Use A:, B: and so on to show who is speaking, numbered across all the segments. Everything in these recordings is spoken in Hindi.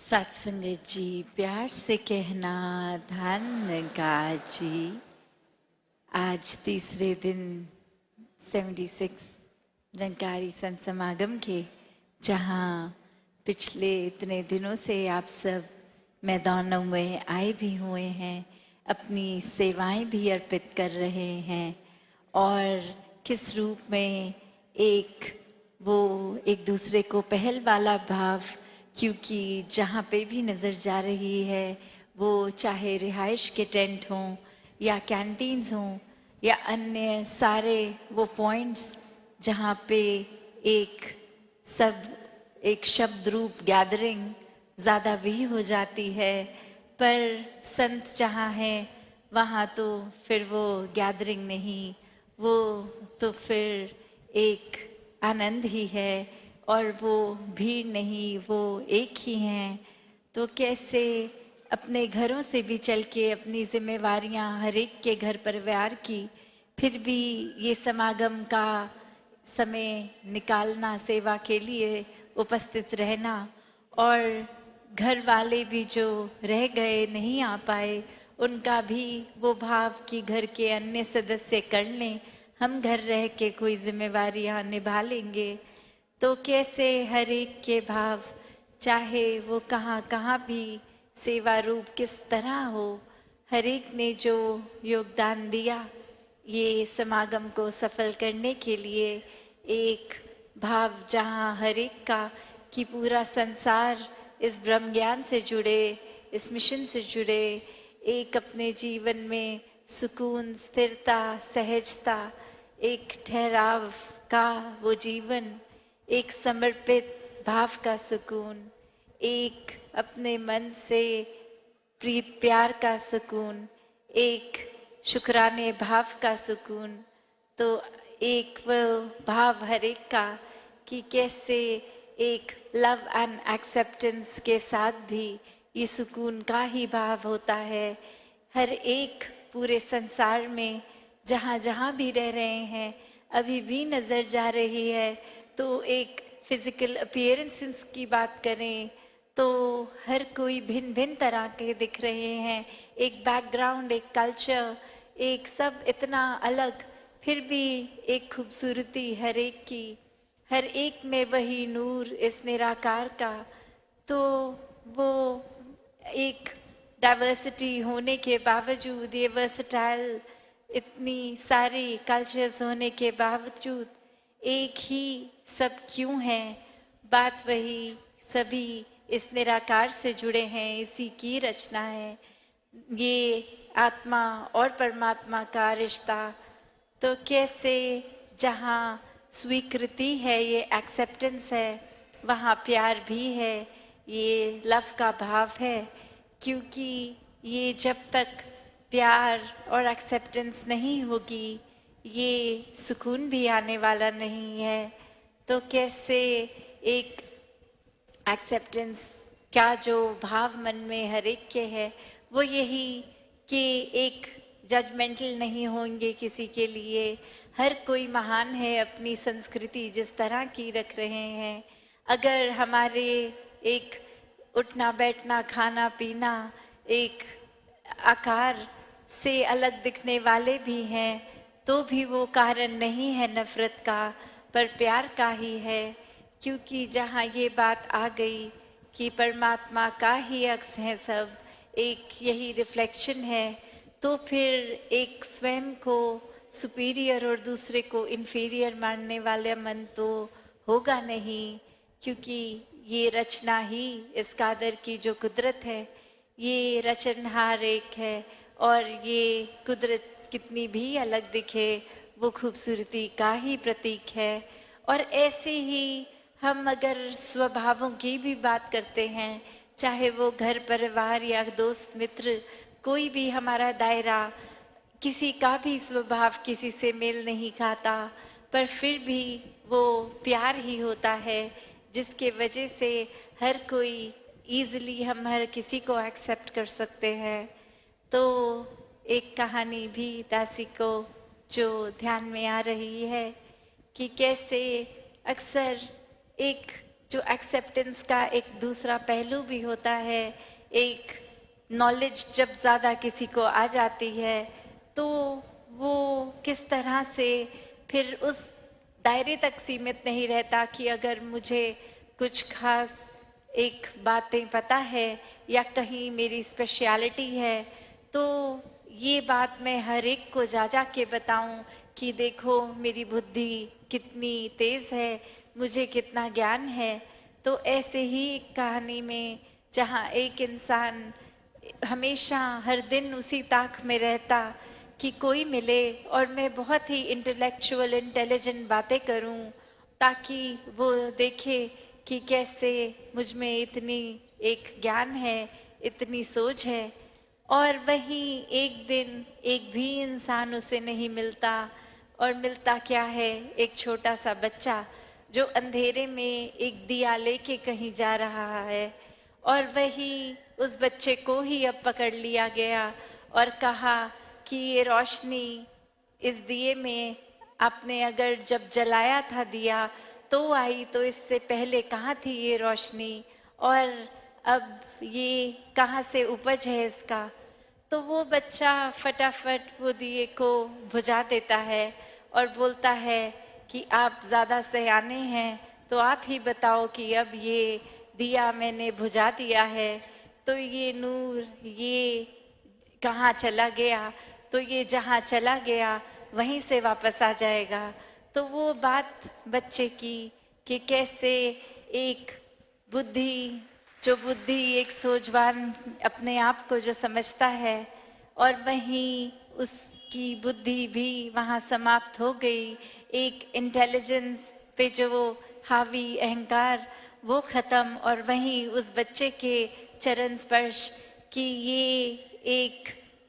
A: सत्संगत जी, प्यार से कहना धन का जी। आज तीसरे दिन 76 निरंकारी संत समागम के, जहाँ पिछले इतने दिनों से आप सब मैदानों में आए भी हुए हैं, अपनी सेवाएं भी अर्पित कर रहे हैं और किस रूप में एक दूसरे को पहल वाला भाव, क्योंकि जहाँ पे भी नज़र जा रही है वो चाहे रिहाइश के टेंट हों या कैंटीन्स हों या अन्य सारे वो पॉइंट्स जहाँ पे एक शब्द रूप गैदरिंग ज़्यादा भी हो जाती है, पर संत जहाँ हैं वहाँ तो फिर वो गैदरिंग नहीं, वो तो फिर एक आनंद ही है और वो भीड़ नहीं, वो एक ही हैं। तो कैसे अपने घरों से भी चल के अपनी जिम्मेवारियां हर एक के घर परिवार की, फिर भी ये समागम का समय निकालना, सेवा के लिए उपस्थित रहना, और घर वाले भी जो रह गए नहीं आ पाए उनका भी वो भाव कि घर के अन्य सदस्य कर लें, हम घर रह के कोई जिम्मेवारियां निभा लेंगे। तो कैसे हर एक के भाव, चाहे वो कहाँ कहाँ भी सेवा रूप किस तरह हो, हर एक ने जो योगदान दिया ये समागम को सफल करने के लिए, एक भाव जहाँ हर एक का कि पूरा संसार इस ब्रह्म ज्ञान से जुड़े, इस मिशन से जुड़े, एक अपने जीवन में सुकून, स्थिरता, सहजता, एक ठहराव का वो जीवन, एक समर्पित भाव का सुकून, एक अपने मन से प्रीत प्यार का सुकून, एक शुक्राने भाव का सुकून। तो एक वो भाव हर एक का कि कैसे एक लव एंड एक्सेप्टेंस के साथ भी ये सुकून का ही भाव होता है। हर एक पूरे संसार में जहाँ जहाँ भी रह रहे हैं, अभी भी नज़र जा रही है, तो एक फिजिकल अपीयरेंसेस की बात करें तो हर कोई भिन्न भिन्न तरह के दिख रहे हैं, एक बैकग्राउंड, एक कल्चर, एक सब इतना अलग, फिर भी एक खूबसूरती हर एक की, हर एक में वही नूर इस निराकार का। तो वो एक डाइवर्सिटी होने के बावजूद, ये वर्सटाइल इतनी सारी कल्चर्स होने के बावजूद एक ही सब क्यों है? बात वही, सभी इस निराकार से जुड़े हैं, इसी की रचना है, ये आत्मा और परमात्मा का रिश्ता। तो कैसे जहाँ स्वीकृति है, ये एक्सेप्टेंस है, वहाँ प्यार भी है, ये लव का भाव है, क्योंकि ये जब तक प्यार और एक्सेप्टेंस नहीं होगी ये सुकून भी आने वाला नहीं है। तो कैसे एक एक्सेप्टेंस का जो भाव मन में हर एक के है, वो यही कि एक जजमेंटल नहीं होंगे किसी के लिए, हर कोई महान है अपनी संस्कृति जिस तरह की रख रहे हैं। अगर हमारे एक उठना बैठना खाना पीना एक आकार से अलग दिखने वाले भी हैं, तो भी वो कारण नहीं है नफरत का, पर प्यार का ही है। क्योंकि जहाँ ये बात आ गई कि परमात्मा का ही अक्स है सब, एक यही रिफ्लेक्शन है, तो फिर एक स्वयं को सुपीरियर और दूसरे को इन्फीरियर मानने वाले मन तो होगा नहीं। क्योंकि ये रचना ही इस कादर की जो कुदरत है, ये रचनहार एक है, और ये कुदरत कितनी भी अलग दिखे वो खूबसूरती का ही प्रतीक है। और ऐसे ही हम अगर स्वभावों की भी बात करते हैं, चाहे वो घर परिवार या दोस्त मित्र, कोई भी हमारा दायरा, किसी का भी स्वभाव किसी से मेल नहीं खाता, पर फिर भी वो प्यार ही होता है जिसके वजह से हर कोई ईजिली हम हर किसी को एक्सेप्ट कर सकते हैं। तो एक कहानी भी दासी को जो ध्यान में आ रही है कि कैसे अक्सर एक जो एक्सेप्टेंस का एक दूसरा पहलू भी होता है। एक नॉलेज जब ज़्यादा किसी को आ जाती है तो वो किस तरह से फिर उस दायरे तक सीमित नहीं रहता कि अगर मुझे कुछ खास एक बातें पता है या कहीं मेरी स्पेशलिटी है तो ये बात मैं हर एक को जा जा के बताऊं कि देखो मेरी बुद्धि कितनी तेज है, मुझे कितना ज्ञान है। तो ऐसे ही एक कहानी में जहाँ एक इंसान हमेशा हर दिन उसी ताक में रहता कि कोई मिले और मैं बहुत ही इंटेलेक्चुअल इंटेलिजेंट बातें करूं ताकि वो देखे कि कैसे मुझ में इतनी एक ज्ञान है, इतनी सोच है। और वहीं एक दिन एक भी इंसान उसे नहीं मिलता और मिलता क्या है, एक छोटा सा बच्चा जो अंधेरे में एक दिया लेके कहीं जा रहा है। और वही उस बच्चे को ही अब पकड़ लिया गया और कहा कि ये रोशनी इस दिए में आपने अगर जब जलाया था दिया तो आई, तो इससे पहले कहाँ थी ये रोशनी और अब ये कहाँ से उपज है इसका। तो वो बच्चा फटाफट वो दिए को बुझा देता है और बोलता है कि आप ज़्यादा सयाने हैं तो आप ही बताओ कि अब ये दिया मैंने बुझा दिया है तो ये नूर ये कहाँ चला गया, तो ये जहाँ चला गया वहीं से वापस आ जाएगा। तो वो बात बच्चे की कि कैसे एक बुद्धि जो बुद्धि एक सोचवान अपने आप को जो समझता है और वहीं उसकी बुद्धि भी वहाँ समाप्त हो गई। एक इंटेलिजेंस पे जो वो हावी अहंकार वो खत्म और वहीं उस बच्चे के चरण स्पर्श कि ये एक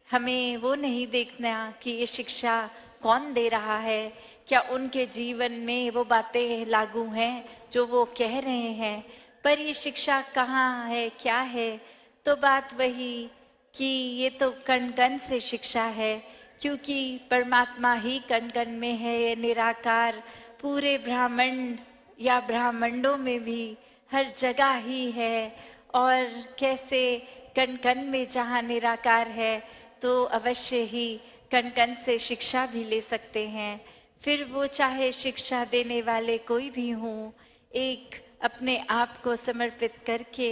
A: हमें वो नहीं देखना कि ये शिक्षा कौन दे रहा है, क्या उनके जीवन में वो बातें लागू हैं जो वो कह रहे हैं, पर ये शिक्षा कहाँ है क्या है। तो बात वही कि ये तो कण कण से शिक्षा है क्योंकि परमात्मा ही कण कण में है, ये निराकार पूरे ब्रह्मांड या ब्रह्मांडों में भी हर जगह ही है। और कैसे कण कण में जहाँ निराकार है तो अवश्य ही कण कण से शिक्षा भी ले सकते हैं। फिर वो चाहे शिक्षा देने वाले कोई भी हों, एक अपने आप को समर्पित करके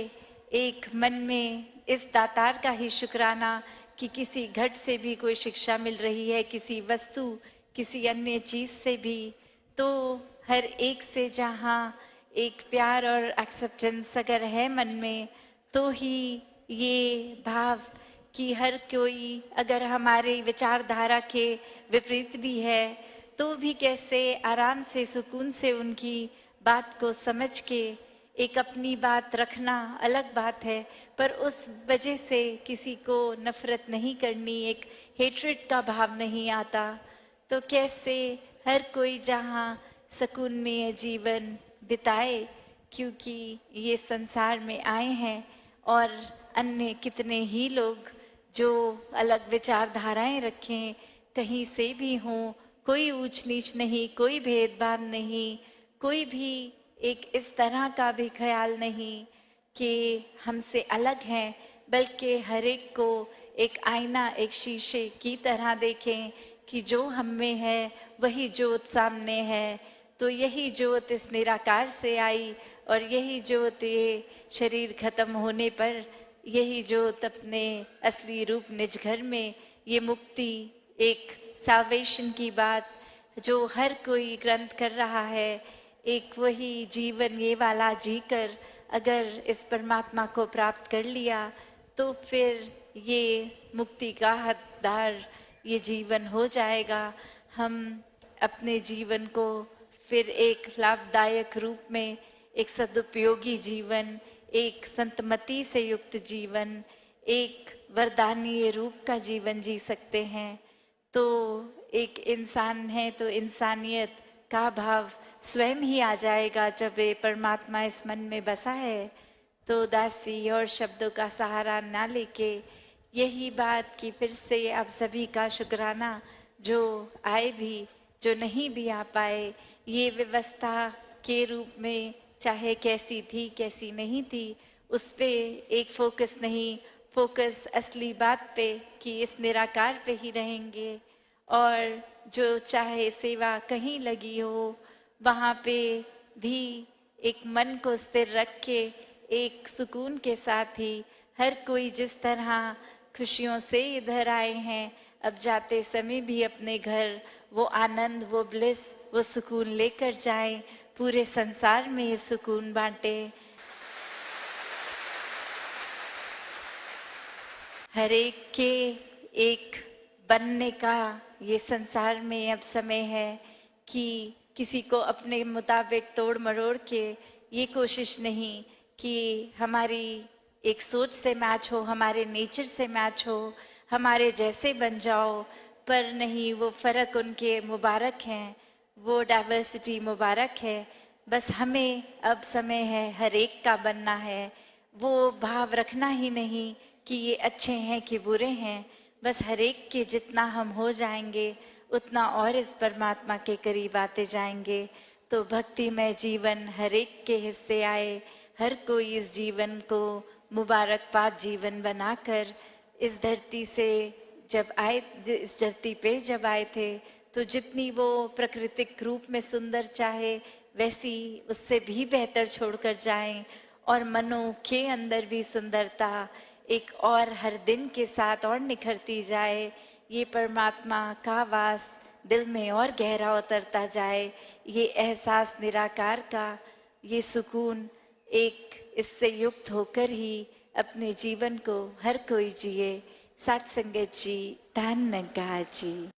A: एक मन में इस दातार का ही शुक्राना कि किसी घट से भी कोई शिक्षा मिल रही है, किसी वस्तु किसी अन्य चीज से भी, तो हर एक से जहाँ एक प्यार और एक्सेप्टेंस अगर है मन में तो ही ये भाव कि हर कोई अगर हमारे विचारधारा के विपरीत भी है तो भी कैसे आराम से सुकून से उनकी बात को समझ के एक अपनी बात रखना अलग बात है, पर उस वजह से किसी को नफरत नहीं करनी, एक हेट्रेड का भाव नहीं आता। तो कैसे हर कोई जहाँ सुकून में ये जीवन बिताए क्योंकि ये संसार में आए हैं और अन्य कितने ही लोग जो अलग विचारधाराएं रखें कहीं से भी हों, कोई ऊंच नीच नहीं, कोई भेदभाव नहीं, कोई भी एक इस तरह का भी ख्याल नहीं कि हमसे अलग हैं, बल्कि हर एक को एक आईना एक शीशे की तरह देखें कि जो हम में है वही ज्योत सामने है। तो यही ज्योत इस निराकार से आई और यही ज्योत ये शरीर खत्म होने पर यही ज्योत अपने असली रूप निज घर में ये मुक्ति एक साल्वेशन की बात जो हर कोई ग्रंथ कर रहा है, एक वही जीवन ये वाला जीकर अगर इस परमात्मा को प्राप्त कर लिया तो फिर ये मुक्ति का हकदार ये जीवन हो जाएगा। हम अपने जीवन को फिर एक लाभदायक रूप में एक सदुपयोगी जीवन, एक संतमति से युक्त जीवन, एक वरदानीय रूप का जीवन जी सकते हैं। तो एक इंसान है तो इंसानियत का भाव स्वयं ही आ जाएगा जब ये परमात्मा इस मन में बसा है। तो दासी और शब्दों का सहारा ना लेके यही बात कि फिर से आप सभी का शुक्राना, जो आए भी जो नहीं भी आ पाए, ये व्यवस्था के रूप में चाहे कैसी थी कैसी नहीं थी, उस पे एक फोकस नहीं, फोकस असली बात पे कि इस निराकार पे ही रहेंगे। और जो चाहे सेवा कहीं लगी हो, वहाँ पे भी एक मन को स्थिर रख के एक सुकून के साथ ही हर कोई जिस तरह खुशियों से इधर आए हैं, अब जाते समय भी अपने घर वो आनंद, वो ब्लिस, वो सुकून लेकर जाएं, पूरे संसार में ये सुकून बांटे। हर एक के एक बनने का ये संसार में अब समय है कि किसी को अपने मुताबिक तोड़ मरोड़ के ये कोशिश नहीं कि हमारी एक सोच से मैच हो, हमारे नेचर से मैच हो, हमारे जैसे बन जाओ, पर नहीं, वो फ़र्क उनके मुबारक हैं, वो डाइवर्सिटी मुबारक है। बस हमें अब समय है हर एक का बनना है, वो भाव रखना ही नहीं कि ये अच्छे हैं कि बुरे हैं। बस हर एक के जितना हम हो जाएंगे उतना और इस परमात्मा के करीब आते जाएंगे। तो भक्तिमय जीवन हर एक के हिस्से आए, हर कोई इस जीवन को मुबारकबाद जीवन बनाकर इस धरती से जब आए, इस धरती पे जब आए थे, तो जितनी वो प्राकृतिक रूप में सुंदर चाहे वैसी उससे भी बेहतर छोड़कर जाएं, और मनों के अंदर भी सुंदरता एक और हर दिन के साथ और निखरती जाए, ये परमात्मा का वास दिल में और गहरा उतरता जाए, ये एहसास निराकार का, ये सुकून एक इससे युक्त होकर ही अपने जीवन को हर कोई जिए। सत्संगत जी, धन्यवाद जी।